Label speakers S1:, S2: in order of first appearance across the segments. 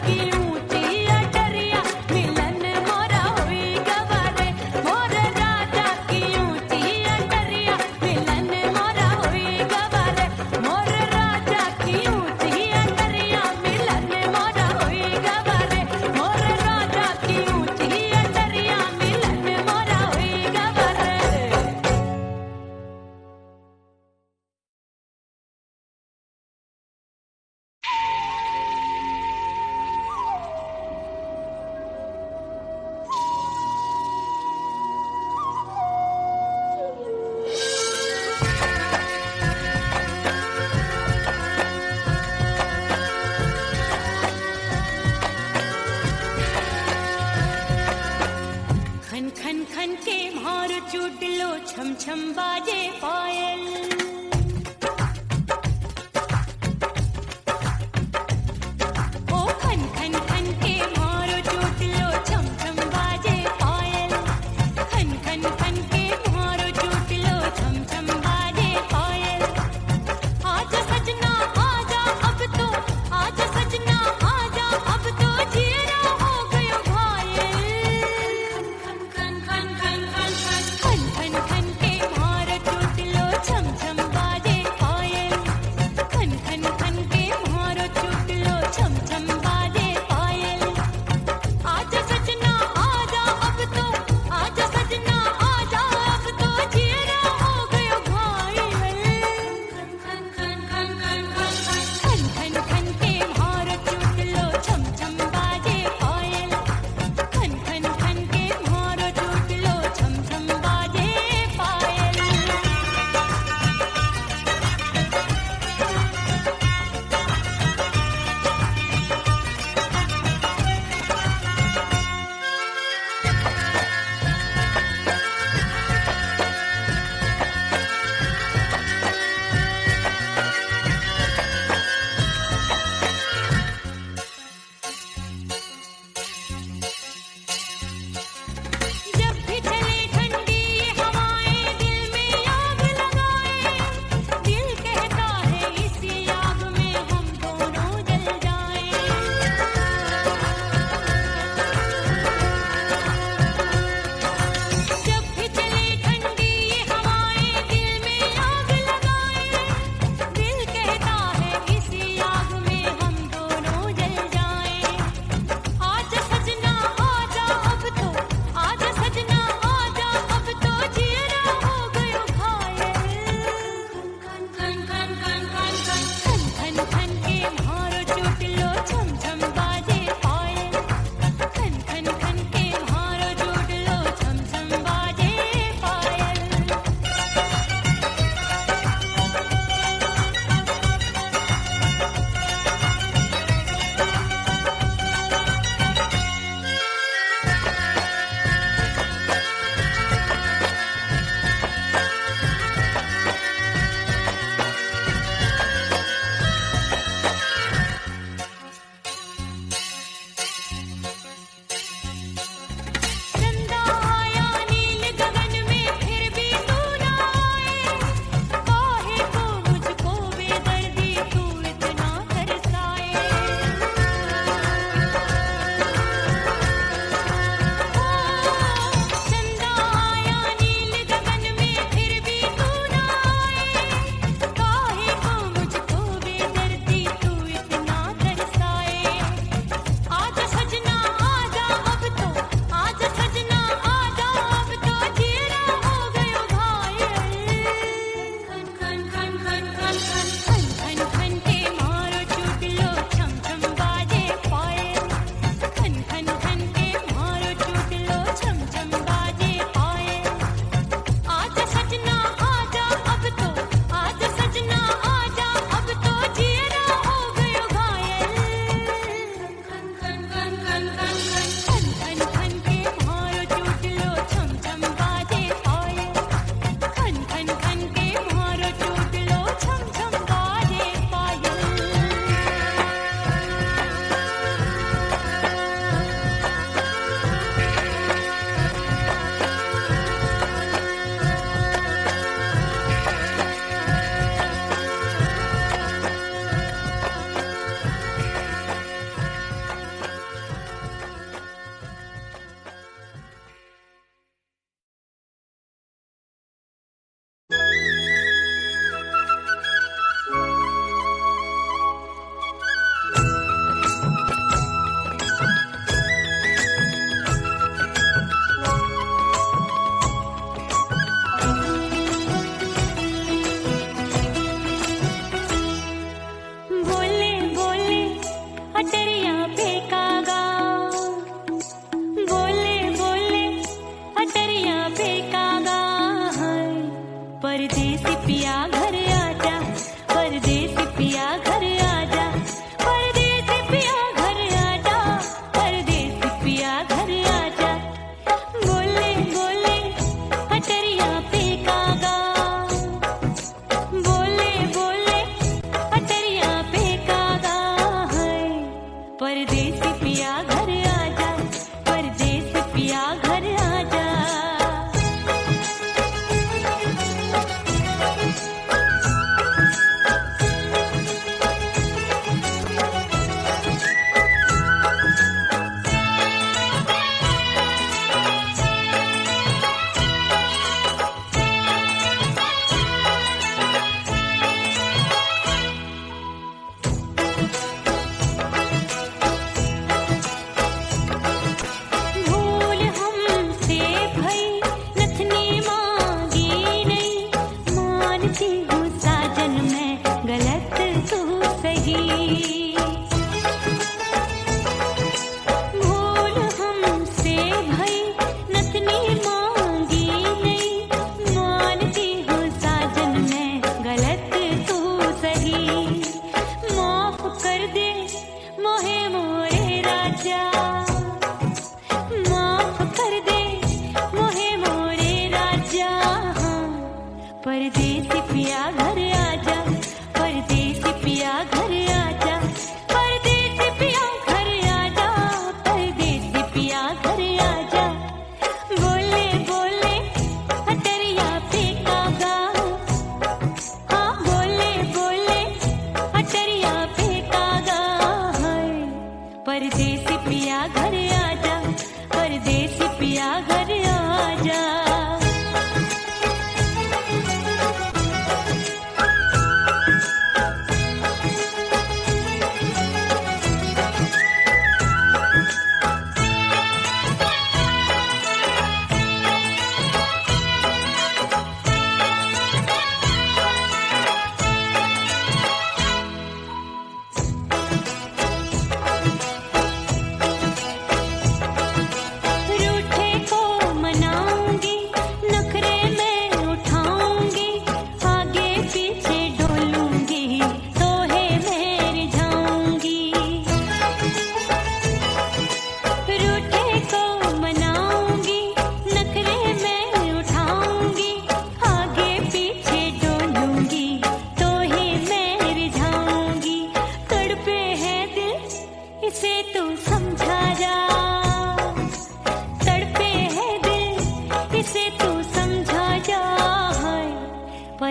S1: की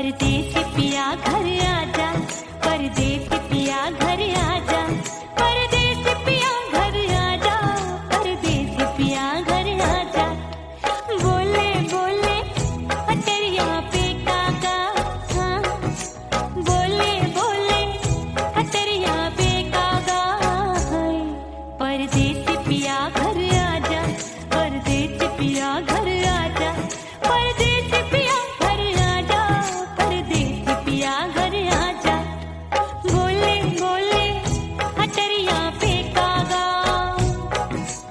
S1: परदेसी पिया घर आजा, परदेसी पिया घर आजा, परदेसी पिया घर आजा, परदेसी पिया घर आजा। बोले बोले अटरिया पे काका, हाँ बोले बोले अटरिया पे काका, परदेसी पिया घर आजा, परदेसी पिया घर आजा, परदेसी पिया घर आजा, परदेसी पिया घर आजा। बोले बोले अटरिया पे कागा,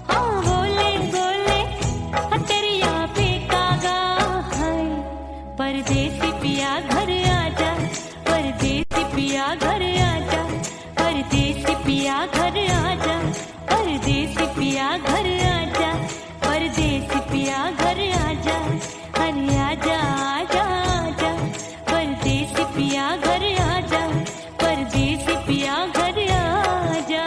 S1: हाँ बोले बोले अटरिया पे कागा, हाय परदेसी पिया घर आजा, परदेसी पिया घर आजा, परदेसी पिया घर आजा, परदेसी पिया घर आजा, परदेसी पिया घर आजा, अरे आजा आजा आजा, परदेसी पिया घर आजा, परदेसी पिया घर आजा।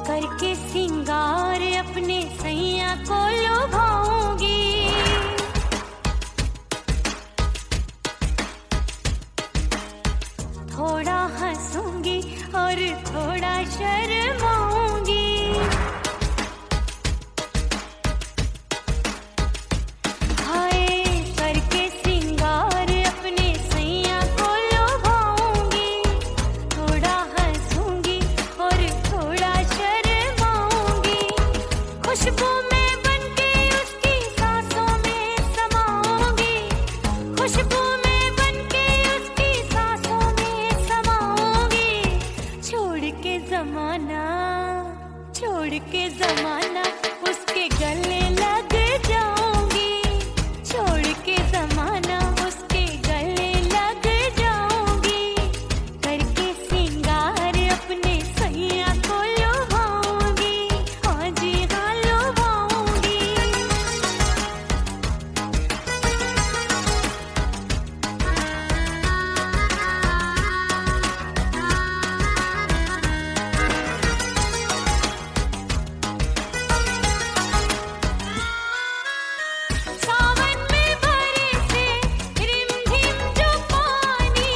S1: करके सिंगार अपने सैया को लुभाऊंगी, थोड़ा हंसूंगी और थोड़ा शर्माऊंगी, हाय करके सिंगार अपने सैया को लुभाऊंगी, थोड़ा हंसूंगी और थोड़ा शर्माऊंगी, खुशबू में बनके उसकी सांसों में समाऊंगी, खुशबू में बनके उसकी सांसों में समाऊंगी, छोड़ के जमाना उसके गले लग जाऊंगी, छोड़ के जमाना उसके गले लग जाऊंगी, करके सिंगार अपने सैया को लुभाऊंगी, हाँ जी हाँ लुभाऊंगी। सावन में बरसे रिमझिम जो पानी,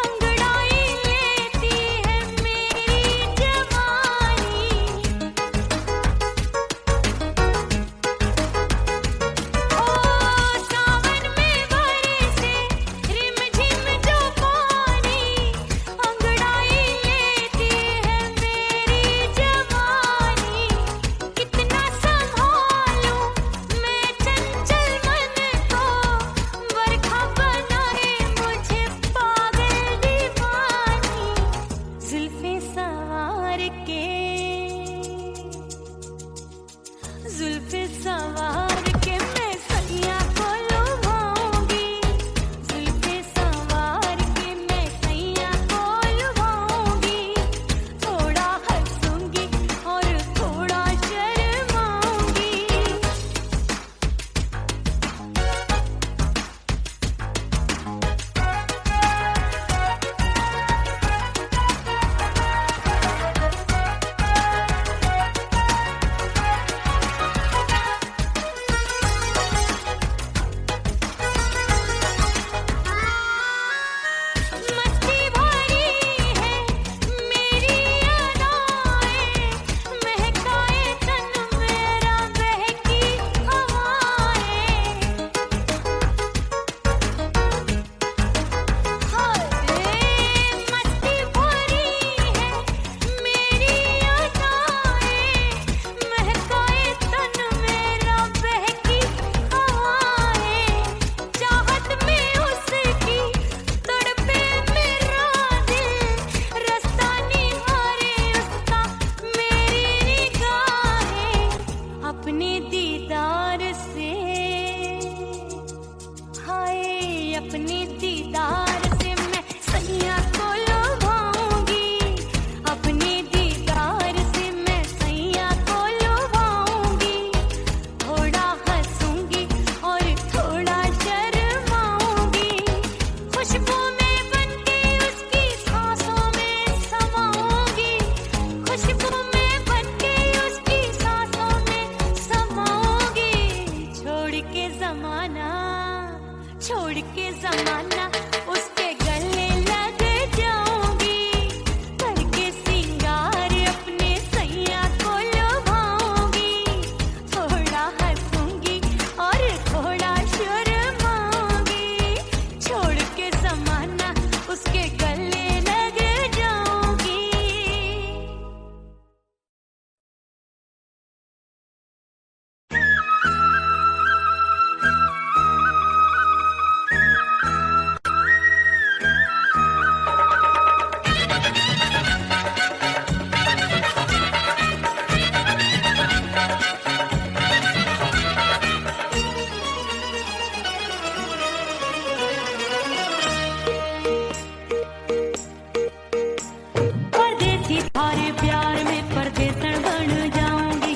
S1: अंगड़ाई लेती है मेरी जवानी, ओ सावन में बरसे रिमझिम जो पानी, अंगड़ाई लेती है मेरी जवानी, कितना संभालूं मैं चंचल मन को, बरखा बनाए मुझे पागल दीवानी, जुल्फे सवार के मैं सैया को लुभाऊंगी, जुल्फे सवार के मैं सैया को लुभाऊंगी, थोड़ा हंसूंगी और थोड़ा शर्माऊंगी, परदेसी थारे प्यार में परदेसन बन जाऊंगी,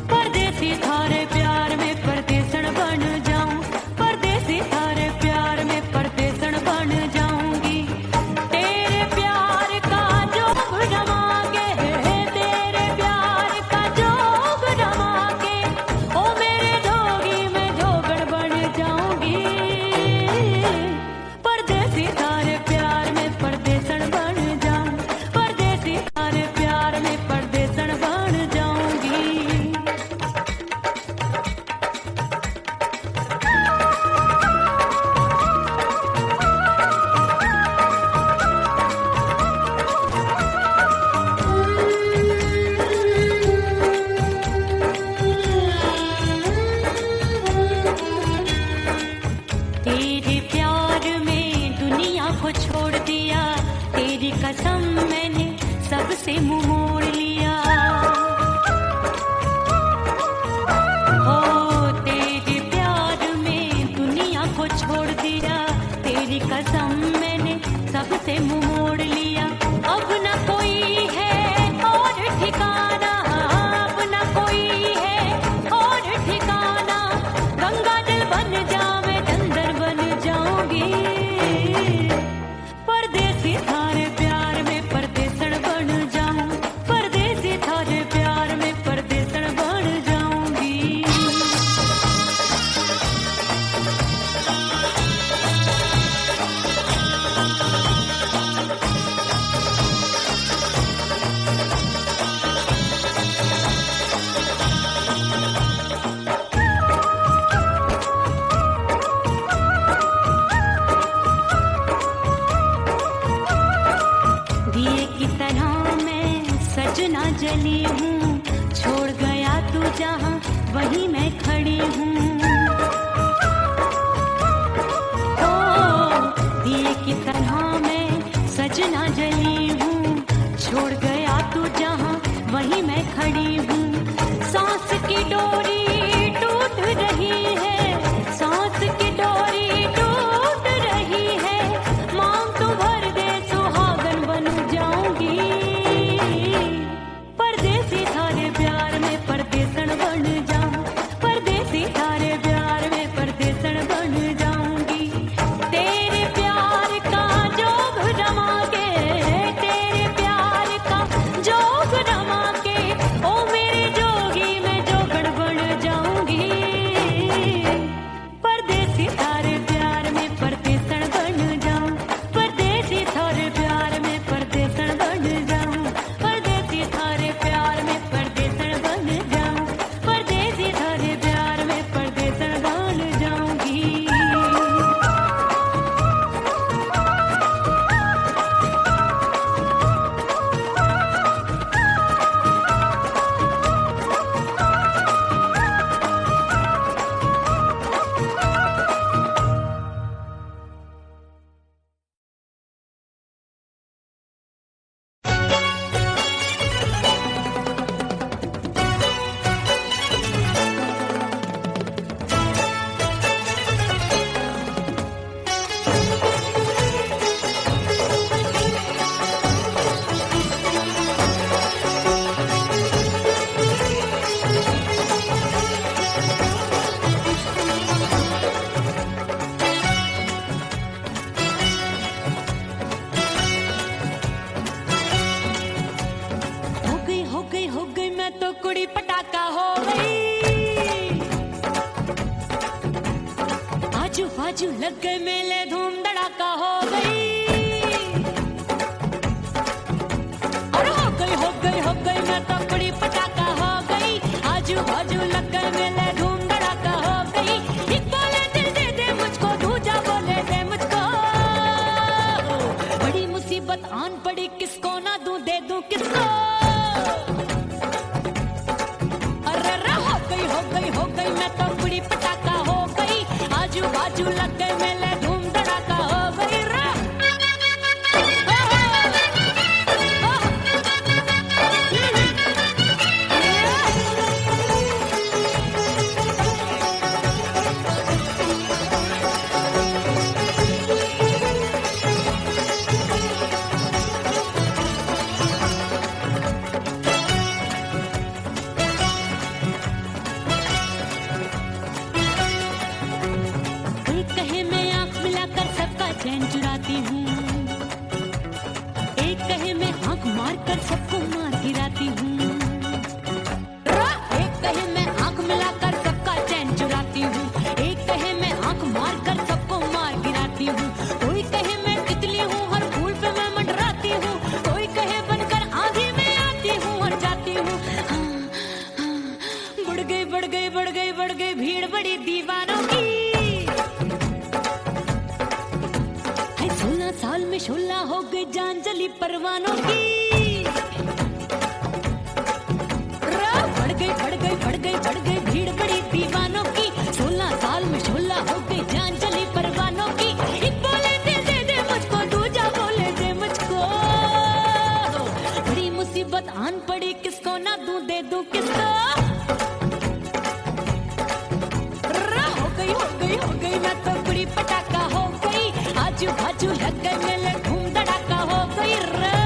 S1: परदेसी थारे प्यार में परदेसन बन जाऊं, परदेसी थारे प्यार में परदेसन बन जाऊंगी। तेरे प्यार का जोग जमा के, तेरे प्यार का जोग जमा के, ओ मेरे जोगी में जोगड़ बन जाऊंगी। परदेसी थारे प्यार में परदेसन बन जाऊं, परदेसी थारे प्यार में परदेसन बन जाऊंगी। तेरे प्यार में दुनिया को छोड़ दिया, तेरी कसम मैंने सबसे मुंह मोड़ लिया। हो तेरे प्यार में दुनिया को छोड़ दिया, तेरी कसम मैंने सबसे मुंह मोड़ लिया। अब न कोई है और ठिकाना, अब न कोई है और ठिकाना, गंगा जल बन जावे चंदन बन जाऊंगी। परदेसी थारे प्यार में परदेसन बन जाऊं, परदेसी थारे प्यार में परदेसन बन जाऊंगी। दिए की तरह मैं सजना जली हूँ, छोड़ गया तू जहाँ वहीं मैं खड़ी हूँ। ओ दिए की तरह मैं सजना जली हूँ, छोड़ गया तू जहाँ वहीं मैं खड़ी हूँ। सांस की डोरी टूट रही है, सांस की डोरी टूट रही है, मांग तू भर दे सुहागन बन जाऊंगी। परदेसी थारे प्यार में परदेसन बन जाऊं, परदेसी थारे प्यार में परदेसन बन जाऊंगी। तेरे प्यार का जोग जमा के, तेरे प्यार का जोग जमा के, ओ मेरे जोगी में जोगड़ बन जाऊंगी। परदेसी थारे प्यार में परदेसन बन जाऊं, परदेसी थारे प्यार में परदेसन बन जाऊं, परदेसी थारे प्यार में परदेसन बन जाऊं, परदेसी थारे प्यार में परदेसन बन जाऊंगी। हो गई मैं तो कुड़ी पटाखा हो गई। आजू बाजू लग गए मेले धूम धड़ाका हो गई। अरे हो गई मैं तो कुड़ी पटाखा हो गई। आजू बाजू लग गए मेले धूम धड़ाका हो गई। एक बोले दिल दे दे मुझको, दूजा बोले दे मुझको। बड़ी मुसीबत आन पड़ी, किसको ना दूं दे दूं किसको। हो गई मैं तो कुड़ी पटाखा हो गई। आजू बाजू लग गए मेले धूम धड़ाका हो गई रे। में शोला हो गई जान जली परवानों की। बढ़ गई भीड़ बड़ी दीवानों की। 16 साल में शोला हो गई जान जली परवानों की। एक बोले दे दे मुझको, दूजा बोले दे मुझको। बड़ी मुसीबत आन पड़ी, किसको ना दूं दे दूं किसको। हो गई मैं तो बड़ी पटाखा हो गई। आजू बाजू लग गए मेले, धूम धड़ाका हो गई रे।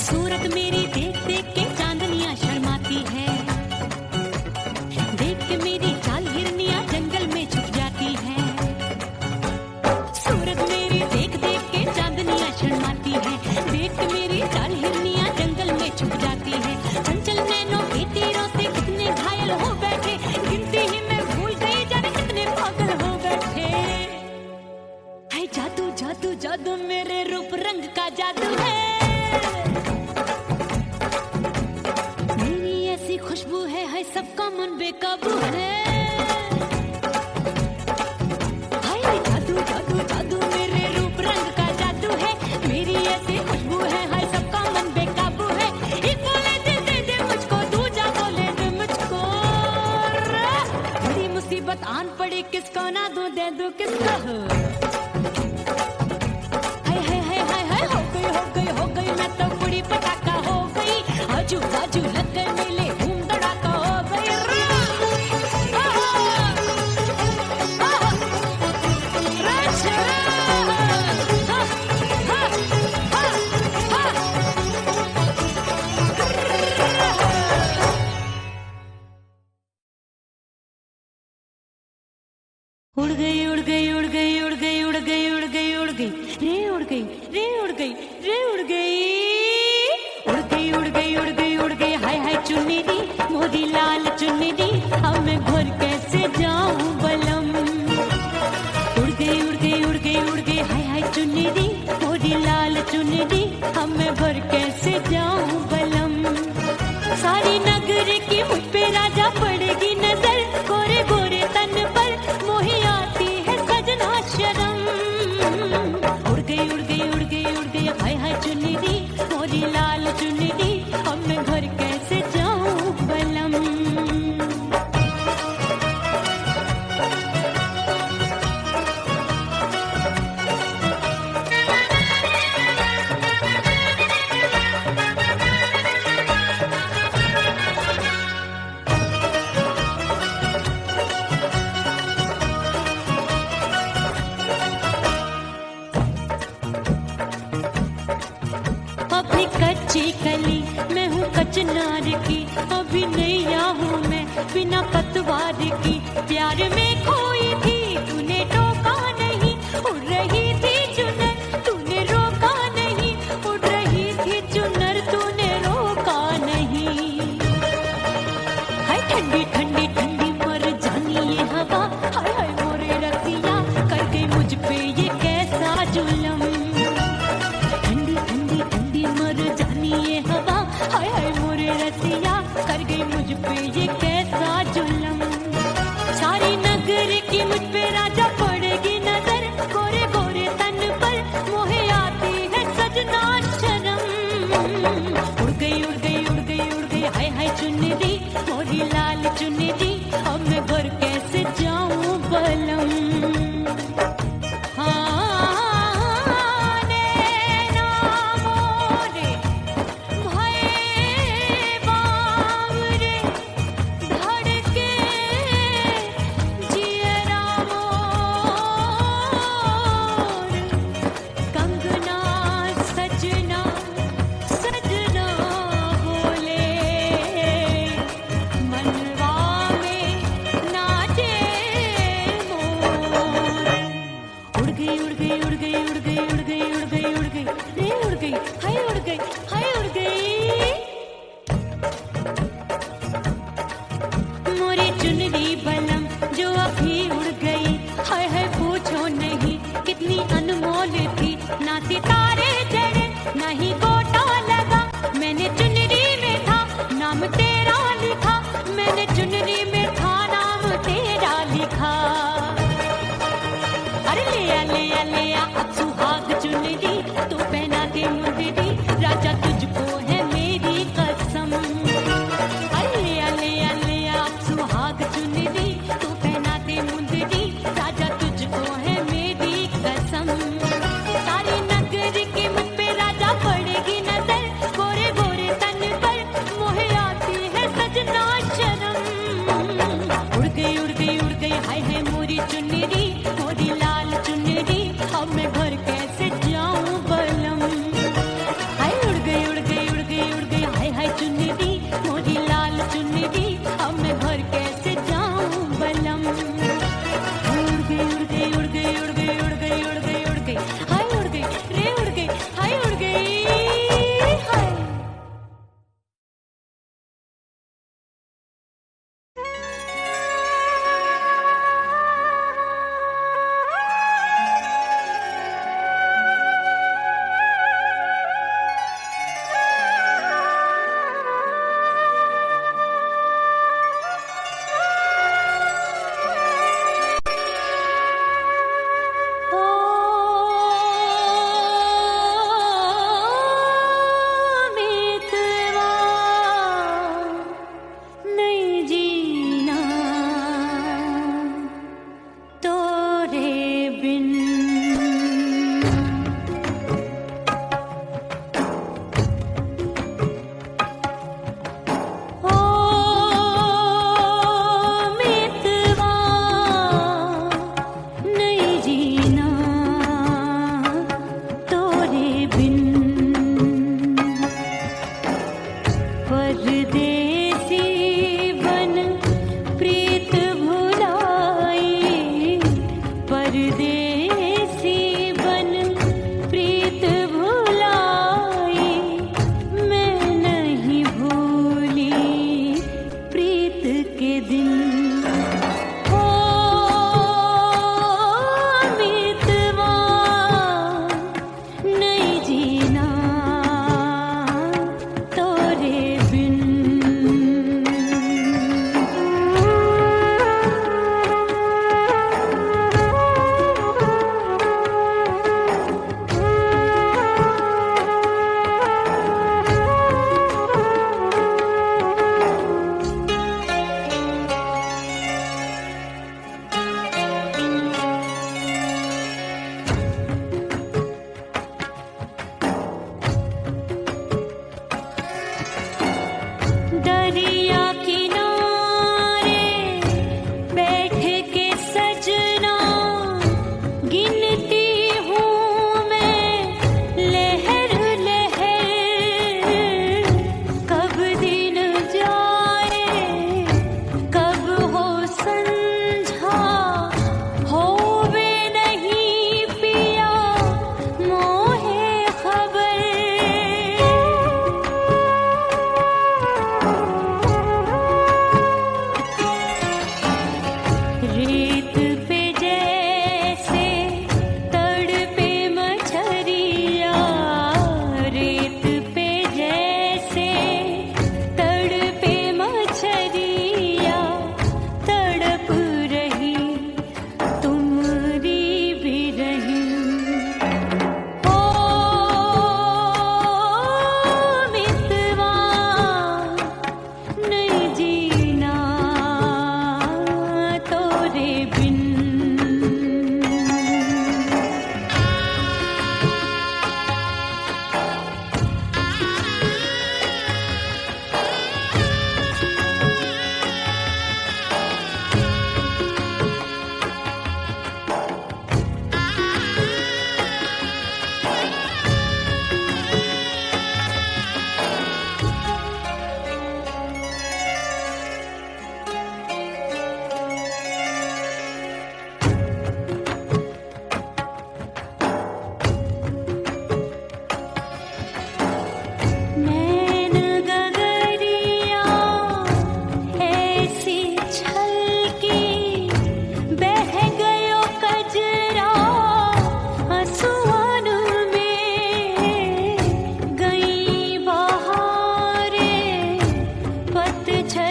S1: सूरत मेरी देख देख के चांदनियां शर्माती है। देख के मेरी चाल हिरनियां जंगल में छुप जाती है। सूरत मेरी देख देख के चांदनियां शर्माती है। देख के मेरी चाल हिरनियां जंगल में छुप जाती है। चंचल नैनों के तीरों से कितने घायल हो बैठे, गिनती ही मैं भूल गई जाने कितने पागल हो बैठे। है जादू जादू जादू मेरे रूप रंग का जादू है। खुशबू है सबका मन बेकाबू है। हाय जादू जादू जादू मेरे रूप रंग का जादू है। मेरी ऐसी खुशबू है हाय सबका मन बेकाबू है। एक बोले दे मुझको, दूजा बोले दे मुझको। बड़ी मुसीबत आन पड़ी, किसको ना दूं दे दूं किसको। हाय हो गई मैं तो बड़ी पटाखा हो गई। आजू बाजू लग गए मेले, उड़ गई उड़ गई उड़ गई उड़ गई उड़ गई उड़ गई उड़ गई रे उड़ गई रे उड़ गई रे उड़ गई उड़ गई उड़ गई उड़ गई उड़ गई। हाय हाय चुन्नी दी मोदी लाल चुन्नी दी, अब मैं घर कैसे जाऊं बलम। उड़ गई उड़ गई उड़ गई उड़ गई हाय हाय चुन्नी दी मोदी लाल चुन्नी दी, अब मैं घर कैसे जाऊं बलम। सारी नगर की मुझ पे राजा पड़ेगी नजर, गोरे गोरे तन पर मोही आती है सजना शर्म। उड़ गई उड़ गई उड़ गई उड़ गई हाय हाय चुन्नी दी मोरी लाल चुन्नी दी, अब मैं घर कैसे जाऊं बलम। अपनी कच्ची कली मैं हूँ कचनार की, अभी नैया हूँ मैं बिना पतवार की। प्यार में खोई थी तूने टोका नहीं, उड़ रही थी चुनर तूने रोका नहीं, उड़ रही थी चुनर तूने रोका नहीं। हाय ठंडी ठंडी ठंडी मर जानी ये हवा, हाय हाय मोरे रसिया कर गई मुझ पे ये कैसा जुलम। मर जानी ये हवा हाय हाय मोरे रसिया कर गई मुझ पे ये कैसा जुल्म। सारी नगर की मुझ पे राजा पड़ेगी नजर, गोरे गोरे तन पर मोहे आती है सजना शर्म। उड़ गई उड़ गई उड़ गई उड़ गई हाय हाय चुन्नी दी मोरी लाल चुन्नी दी, अब मैं घर कैसे जाऊं बलम। बलम जो अभी उड़ गई, है पूछो नहीं कितनी अनमोल थी। ना सितारे जड़े ना ही गोटा लगा, मैंने चुनरी में था नाम तेरा लिखा, मैंने चुनरी में था नाम तेरा लिखा। अरे ले आ अब सुहाग चुनरी, तू पहना दे मुंदरी, राजा तुझको है मेरी कसम। अरे ले आ अब सुहाग चुनरी, तू पहना दे मुंदरी, राजा तुझको है मेरी कसम। सारी नगरी की मुझ पे राजा पड़ेगी नजर, गोरे गोरे तन पर मोहे आती है सजना शर्म। उड़ गई हाय है मोरी चुनरी, मोरी लाल चुनरी, अब मैं घर कैसे जाऊं बलम। हाय उड़ गई हाय हाय चुनरी, मोरी लाल चुनरी, अब मैं घर कैसे जाऊं बलम। उड़ गई हाय उड़ गई रे उड़ गई हाय उड़ गई हाय।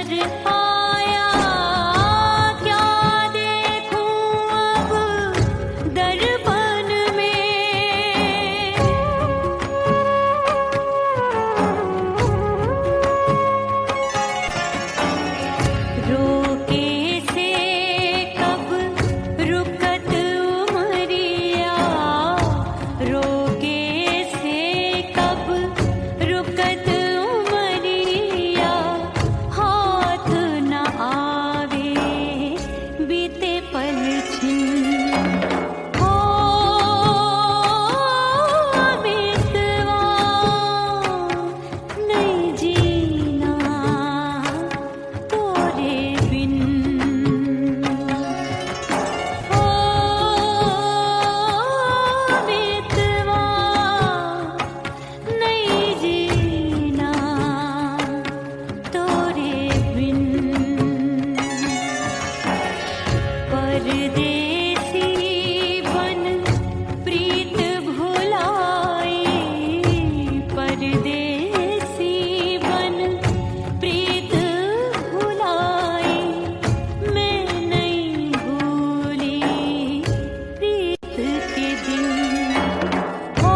S1: नजर आया क्या देखूं अब दर्पण में। रोके से कब रुकत उमरिया, रोके से कब रुकत उमरिया, हाथ न आवे बीते पल छिन। हो बीतवा नहीं जीना तोरे बिन। हो बीतवा नहीं जीना तोरे बिन। परदेसी बन प्रीत भुलाई, परदेसी बन प्रीत भुलाई, मैं नहीं भूली प्रीत के दिन। हो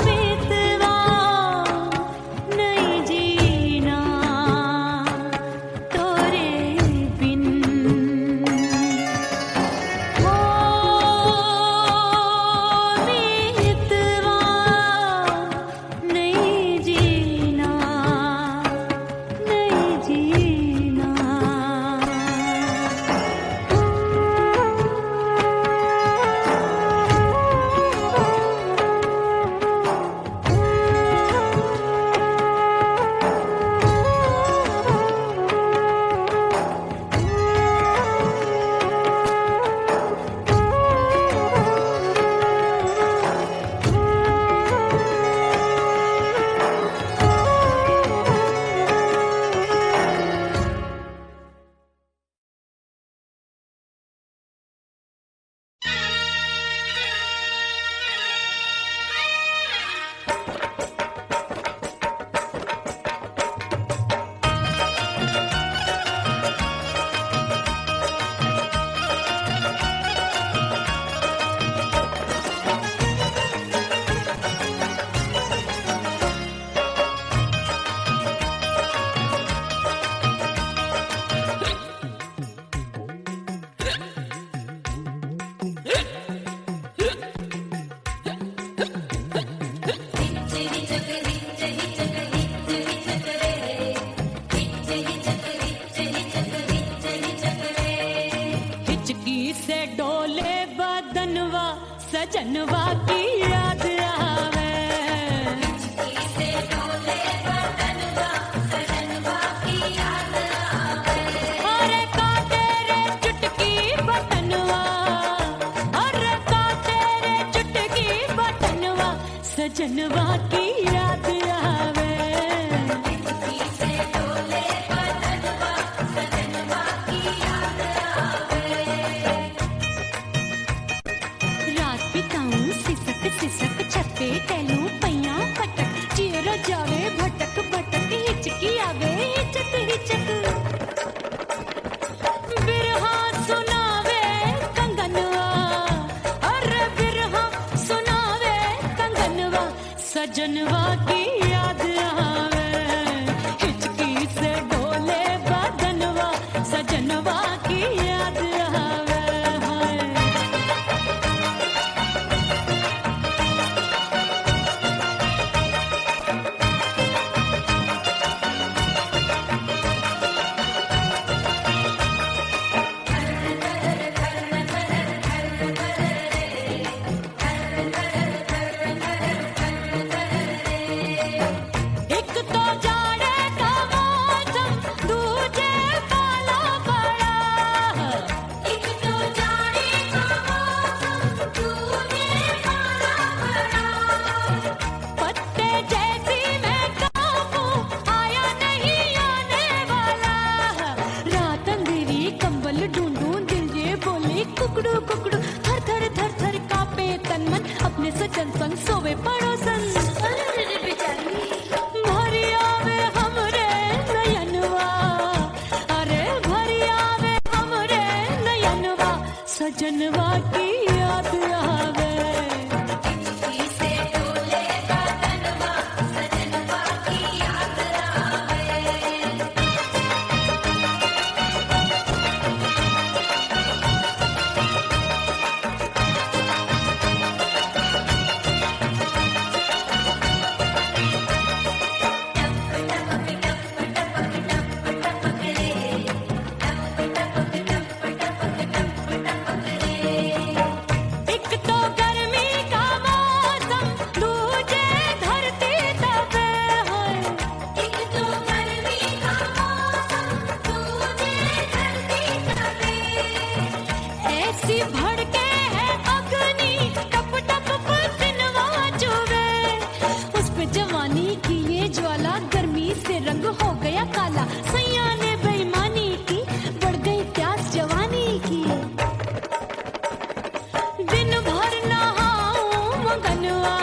S1: बीतवा नहीं जीना तोरे बिन। हो बीतवा नहीं जीना, नहीं जीना। हिचकी से डोले बदनवा सजनवा की याद आवे। अरे काटे रे चुटकी बटनवा, अरे काटे रे चुटकी बटनवा, सजनवा की याद आवे। रात बिताऊं सिसक सिसक छत पे टहलूं पैया पटक, चेहरा जावे भटक भटक, हिचकी आवे हिचक हिचक। बिरहा सुनावे कंगनवा, अरे बिरहा सुनावे कंगनवा, सजनवा की याद आवे। हिचकी से डोले बदनवा, सजनवा की याद आवे। हाय सजनवा की याद आवे। हिचकी से डोले बदनवा सजनवा की याद आवे। एक तो गर्मी का मौसम दूजे धरती तपे है। एक तो गर्मी का मौसम दूजे धरती तपे। ऐसी भड़के है अग्नि टप टप पसीनवा चुभे। उस पे जवानी की ये ज्वाला गर्मी से रंग हो गया काला। सैया ने बेईमानी की बढ़ गई प्यास जवानी की। दिन भर नहाऊं मगनवा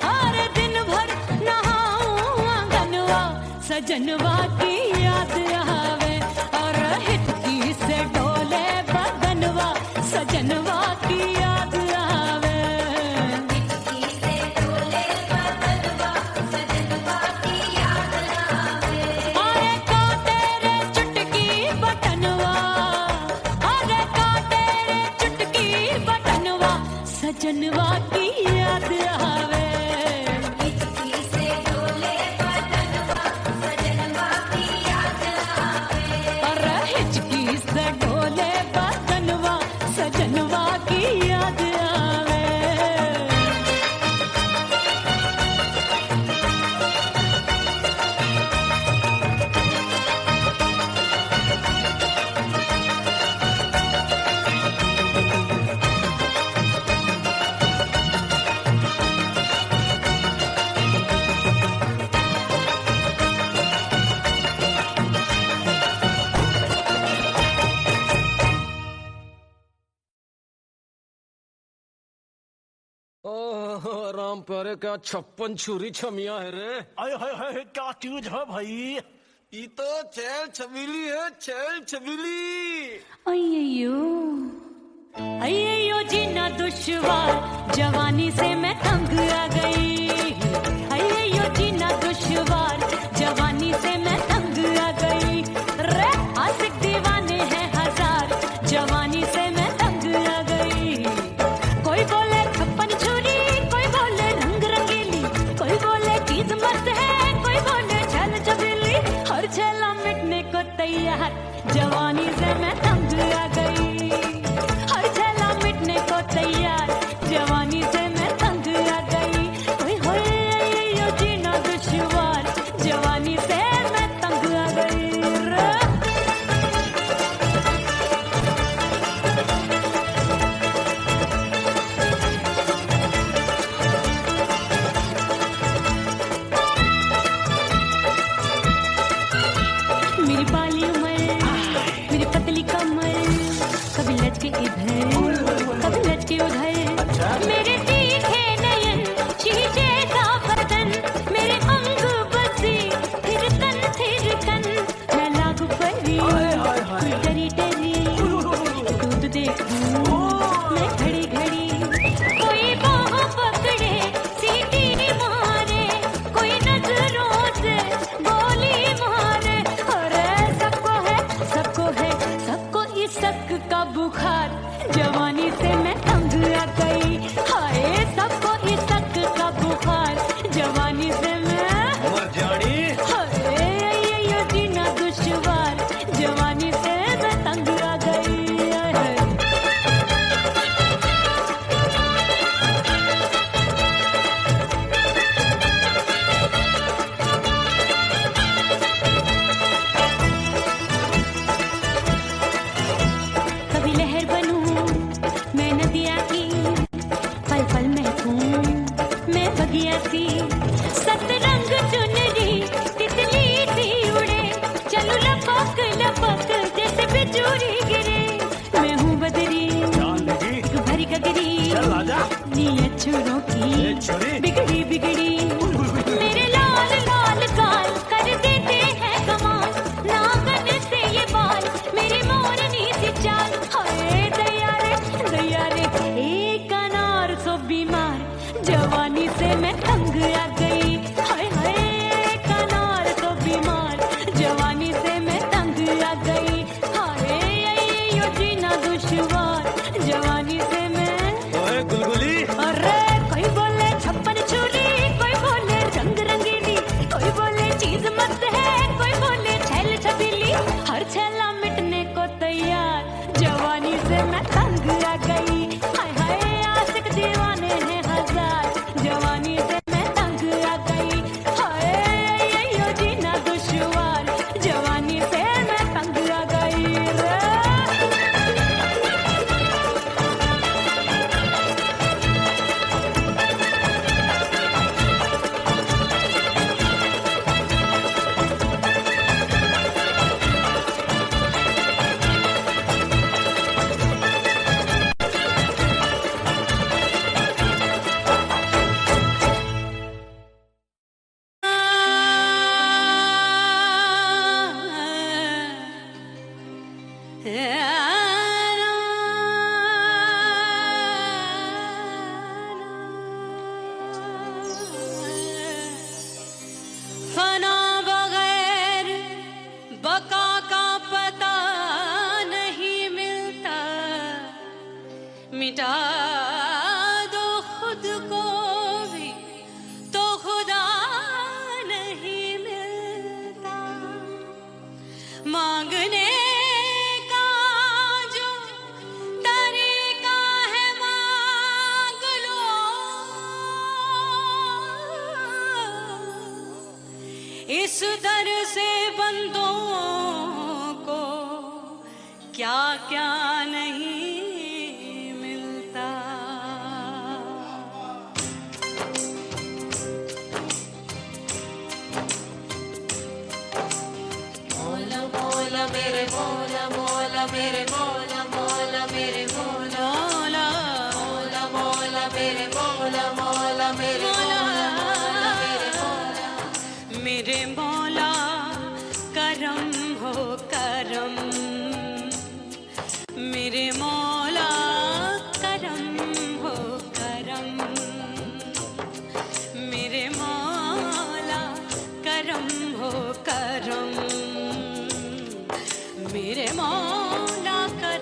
S1: अरे दिन भर नहाऊं मगनवा सजनवा की याद आवे। और हिचकी से डोले बदनवा सजनवा की याद आवे। हिचकी से डोले बदनवा सजनवा की याद आवे। अरे का तेरे चुटकी बटनवा अरे का तेरे चुटकी बटनवा सजनवा की याद आवे। हिचकी से डोले बदनवा सजनवा की याद आवे। अरे हिचकी से डोले बदनवा सजनवा की याद आवे।
S2: ओह राम प्यारे क्या 56 छुरी छमिया है रे।
S3: आय हाय हाय क्या चीज है भाई।
S2: ये तो चैल छबीली है, चैल छबीली।
S1: अय्यो जीना दुश्वार जवानी से मैं तंग आ गई। अय्यो जीना दुश्वार जवानी से मैं तंग आ गई। रे आशिक दीवाने हैं हजार जवानी से मैं तंग आ गई। कोई बोले 56 छुरी कोई बोले रंग रंगीली। कोई बोले चीज मस्त है कोई बोले छल छबीली। हर छेला मिटने को तैयार जवानी से मैं तंग आ गई। हर छेला मिटने को तैयार जवानी से मैं तंग आ गई। ओए होए यो जीना दुश्वार जवानी से मैं तंग आ गई। मेरी बाली उमर मेरी पतली कमर कभी लचके इधर कभी लचके उधर। मेरे तीखे नयन शीशे सा बदन मेरे अंग बसी थिरकन थिरकन। मैं लागू परी तू डरी डरी दूध देखूं मैं घड़ी घड़ी। कोई बाह पकड़े सीटी मारे कोई नजरों से गोली मारे। अरे सबको है सबको इस शक का बुखार जवानी से मैं तंग आ गई। हाय सबको इस शक का बुखार जवानी से मैं
S3: मर जानी।
S1: हाय ये जीना दुश्वार जवानी से मैं तंग आ गई। कभी लहर बनूं मैं नदिया की पल पल महकूं मैं बगिया सी। सतरंग चुनरी तितली सी उड़े चलो लपक लपक जैसे बिजली गिरे। मैं हूँ बदरी भरी गगरी नीयत छुरों की बिगड़ी बिगड़ी। मेरे लाल लाल गाल कर देते हैं कमाल नागन से ये बाल मेरी मोरनी सी चाल। हाय दया रे मिटा दो खुद को भी तो खुदा नहीं मिलता। मांगने का जो तरीका है मांग लो, इस दर से बंदों को क्या क्या नहीं मिलता। मौला मौला मेरे मौला मौला मेरे मौला मौला मेरे मौला मौला मौला मेरे मौला मौला मेरे मौला मेरे मौला मेरे मौला करम हो करम, मेरे मौला करम हो करम, मेरे मौला करम हो करम, मेरे मौला करम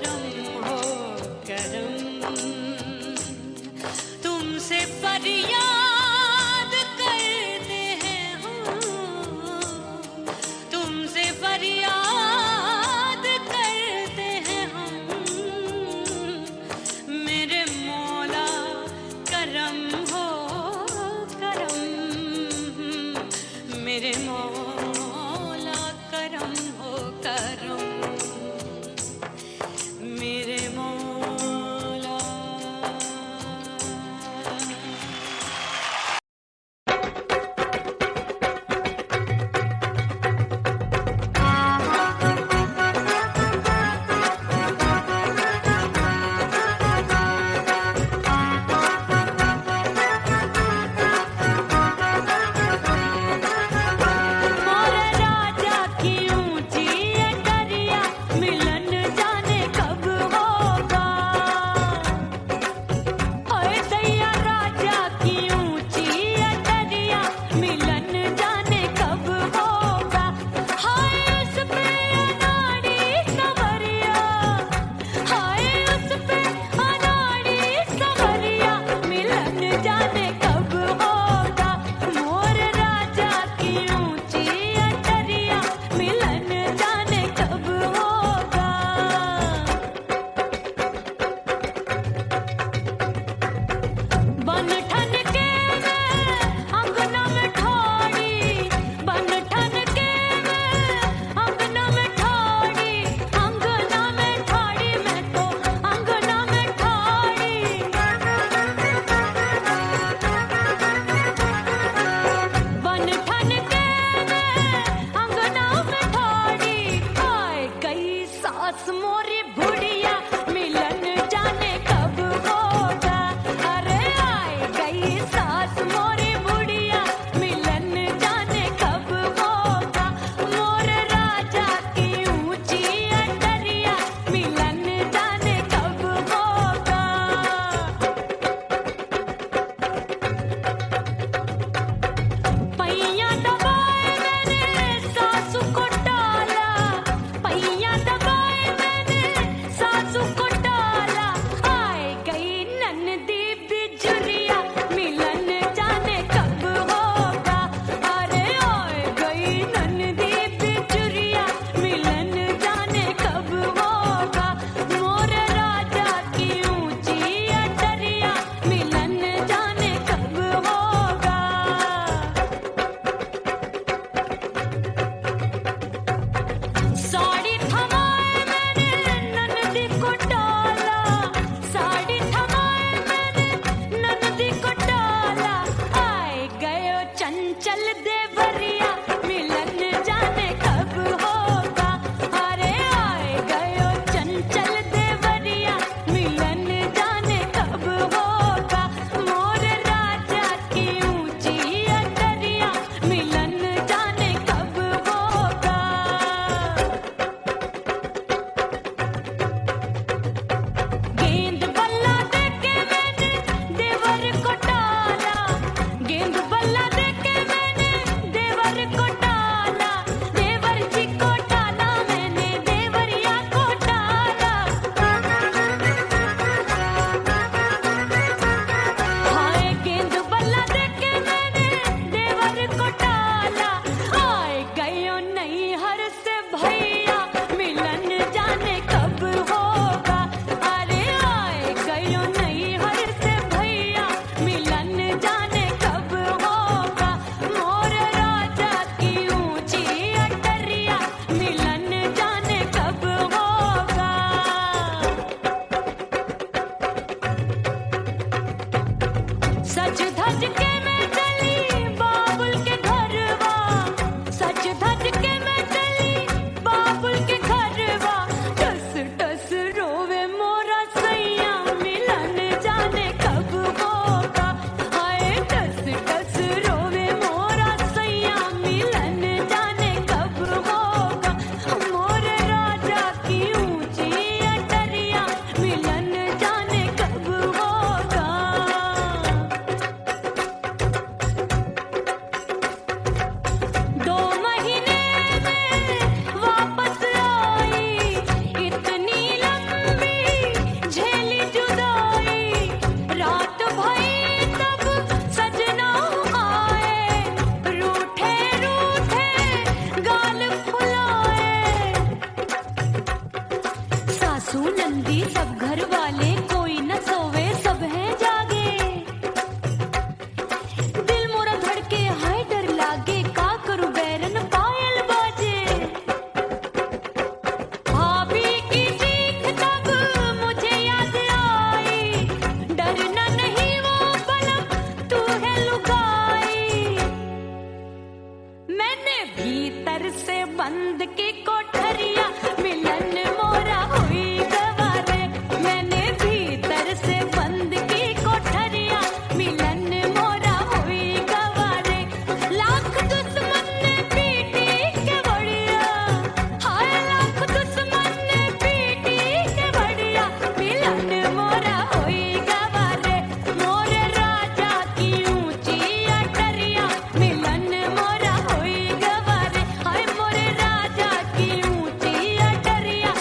S1: भीतर से बंद की कोठरिया मिलन मोरा हुई गवारे मैंने भीतर से बंद की कोठरिया मिलन मोरा हुई गवारे लाख दुश्मन ने पीटी के बढ़िया हाय लाख दुश्मन ने पीटी के बढ़िया मिलन मोरा हुई गवारे मोरे राजा की ऊंची अटरिया मिलन मोरा हुई गवारे हाय मोरे राजा की ऊंची अटरिया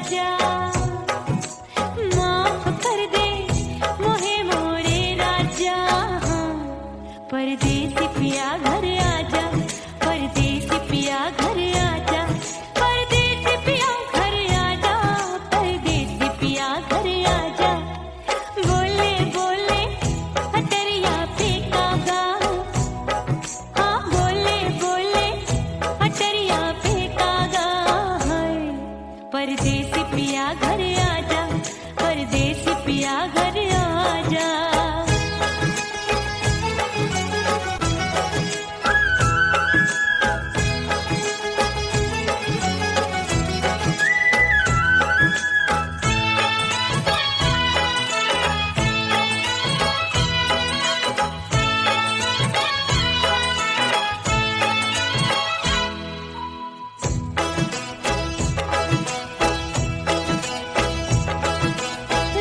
S1: राजा, माफ कर दे मोहे मोरे राजा। परदेसी पिया घर आजा, परदेसी पिया घर आजा, परदेसी पिया घर आजा, परदेसी पिया घर आजा। बोले बोले अटरिया पे कागा, हाँ बोले बोले अटरिया पे कागा। परदेसी पिया घर आजा, परदेसी पिया घर आजा।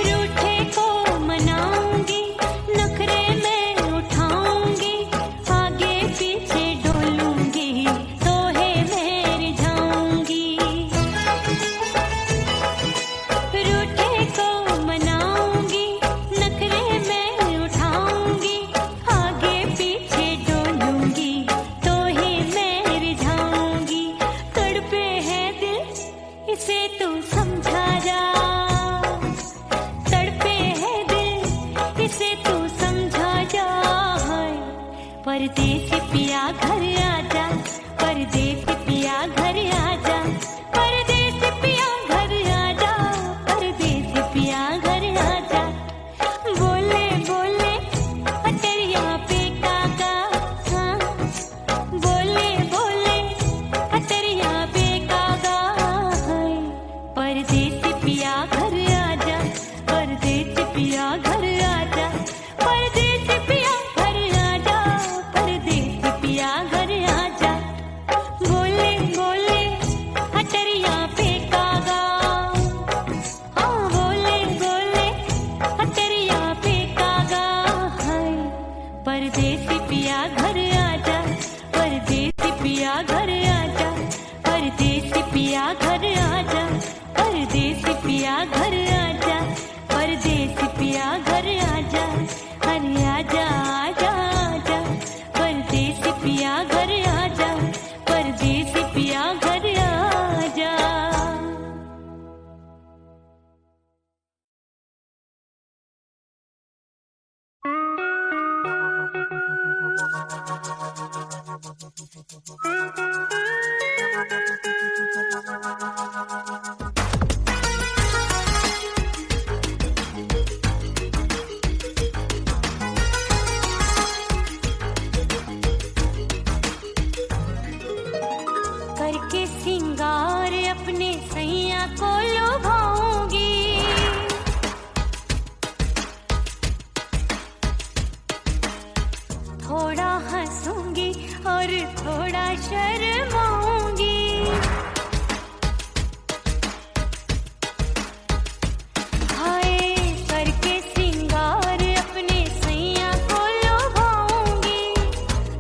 S1: रूठे को मनाऊंगी, नखरे में उठाऊंगी, आगे पीछे डोलूंगी, तोहे में रिझाऊंगी। रूठे को मनाऊंगी, नखरे में उठाऊंगी, आगे पीछे डोलूंगी, तोहे में रिझाऊंगी। तड़पे है दिल इसे तू समझा जा, तड़पे है दिल इसे तू समझा जा। परदेसी पिया घर आजा, परदेसी पिया घर आजा, परदेसी पिया घर आजा, परदेसी पिया घर आजा। बोले बोले अटरिया पे कागा, हाँ बोले बोले अटरिया पे कागा। परदेसी पिया घर आजा, परदेसी पिया घर आजा, परदेसी पिया घर आजा, परदेसी पिया घर आजा। बोले बोले अटरिया पे कागा, हाँ बोले बोले अटरिया पे कागा। परदेसी पिया घर आजा, परदेसी पिया घर आजा, परदेसी पिया घर आजा, परदेसी पिया घर आजा, परदेसी पिया घर आजा। अरे आजा आजा आजा, परदेसी पिया घर आजा, परदेसी पिया घर आजा। करके सिंगार अपने सैया को लुभाऊंगी, थोड़ा हंसूंगी और थोड़ा शर्माऊंगी। हाय करके सिंगार अपने सैया को लुभाऊंगी,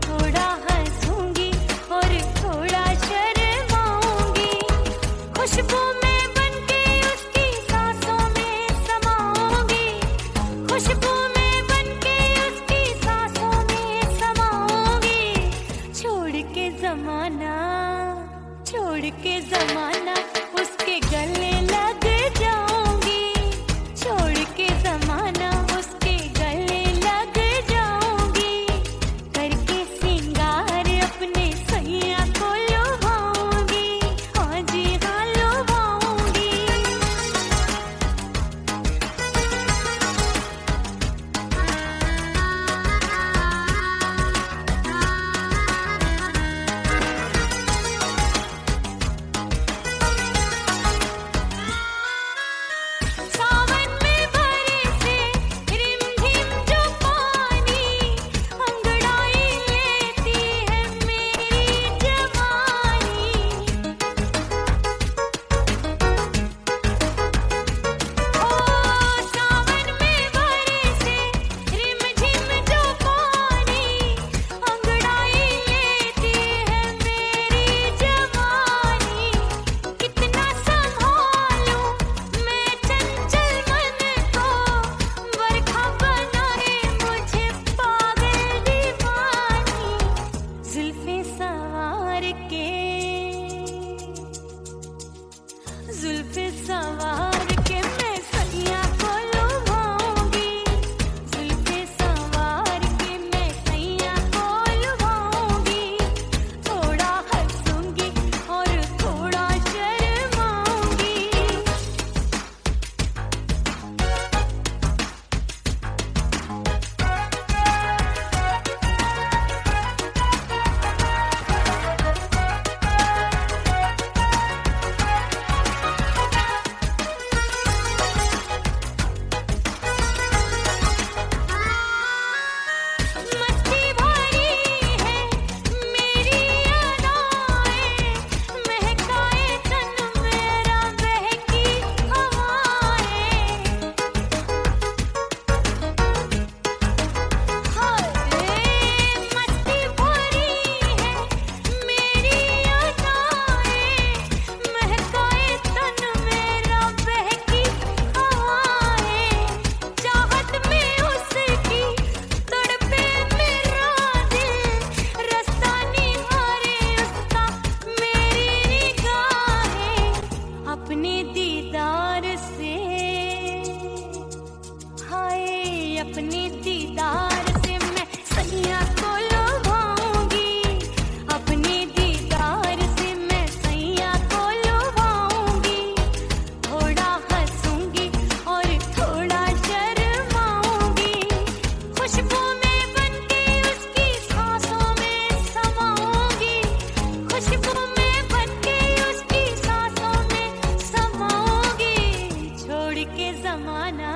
S1: थोड़ा हंसूंगी और थोड़ा शर्माऊंगी। खुशबू में बनके उसकी सांसों में समाऊंगी, खुशबू में बनके उसकी सांसों में समाऊंगी। छोड़ के जमाना, छोड़ के जमाना उसके गले लग जाऊंगी, छोड़ के जमाना उसके गले लग जाऊंगी। करके सिंगार अपने सैया को लुभाऊंगी, हाँ जी हाँ लुभाऊंगी। जुल्फे सवार के मैं सैया को लुभाऊंगी, जुल्फे सवार के मैं सैया को लुभाऊंगी, थोड़ा हंसूंगी और थोड़ा शर्माऊंगी। मस्ती भरी है मेरी अदाएं, महकाए तन मेरा बहकी हवाएं। हाय मस्ती भरी है मेरी अदाएं, महकाए तन मेरा बहकी हवाएं। चाहत में उसकी तड़पे मेरा दिल, रास्ता निहारे उसका मेरी निगाहें। अपने दीदार से हाय अपने दीदार से मैं सैया को लुभाऊंगी, अपने दीदार से मैं सैया को लुभाऊंगी, थोड़ा हंसूंगी और थोड़ा शर्माऊंगी। खुशबू में बनके उसकी सांसों में समाऊंगी, खुशबू में बनके उसकी सांसों में समाऊंगी। छोड़ के जमाना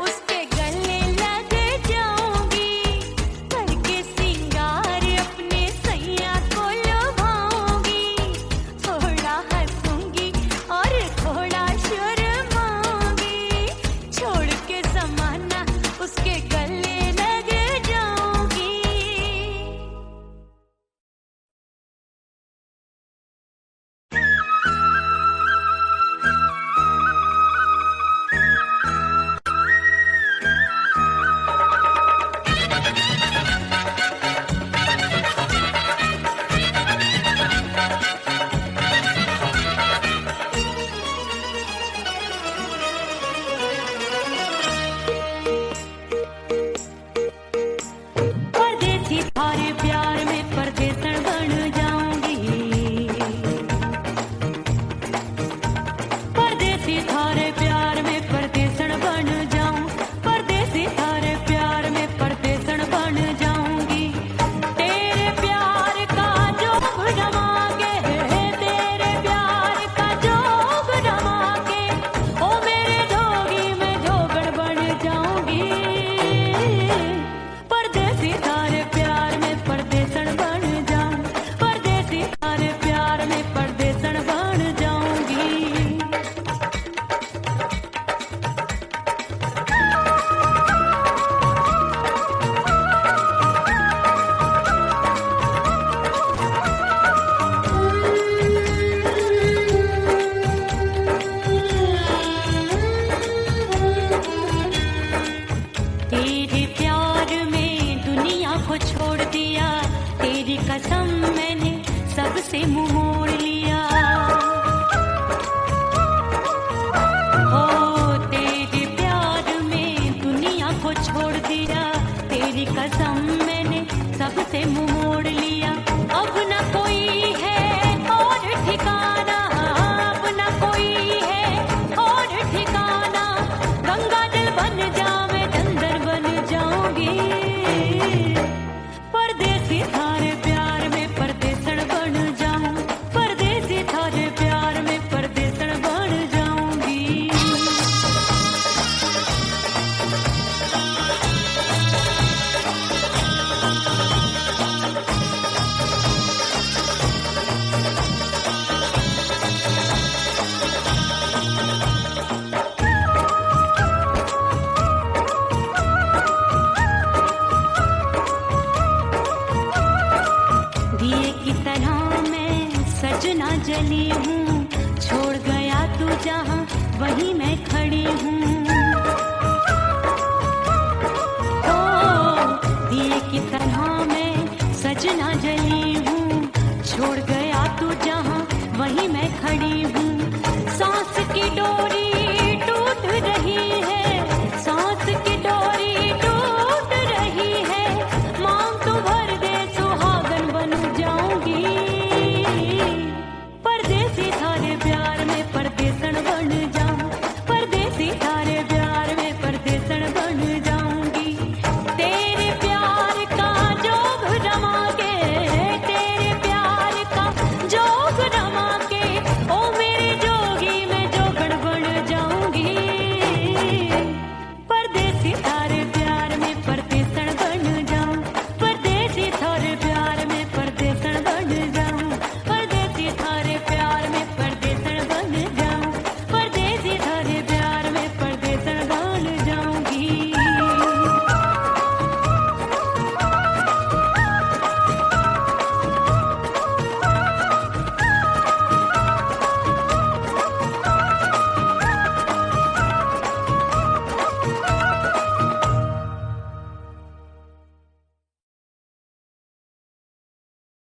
S1: उसके गले लग जाऊंगी, करके सिंगार अपने सैया को लुभाऊंगी, थोड़ा हंसूंगी और थोड़ा शर्माऊंगी। छोड़ के जमाना उसके गले लग जाऊंगी। परदेसी थारे प्यार में परदेसन बन जाऊंगी, परदेसी थारे प्यार में परदेसन बन जाऊं, परदेसी थारे प्यार में परदेसन बन जाऊंगी। तेरे प्यार का जोग जमा के, तेरे प्यार का जोग जमा के, ओ मेरे जोगी मैं जोगड़ बन जाऊंगी। परदेसी थारे प्यार में परदेसन बन जाऊं, परदेसी थारे प्यार में परदेसन बन जाऊंगी। तेरे प्यार में दुनिया को छोड़ दिया, तेरी कसम मैंने सबसे मुंह मोड़ लिया। हो तेरे प्यार में दुनिया को छोड़ दिया, तेरी कसम मैंने सबसे मुंह मोड़ लिया। अब न कोई है और ठिकाना, अब न कोई है और ठिकाना, गंगा जल बन जावे चंदन बन जाऊंगी। परदेसी थारे प्यार में परदेसन बन जाऊं, परदेसी थारे प्यार में परदेसन बन जाऊंगी। जली हूँ, छोड़ गया तू जहाँ वहीं मैं खड़ी हूँ। ओ दिए की तरह मैं सजना जली हूँ, छोड़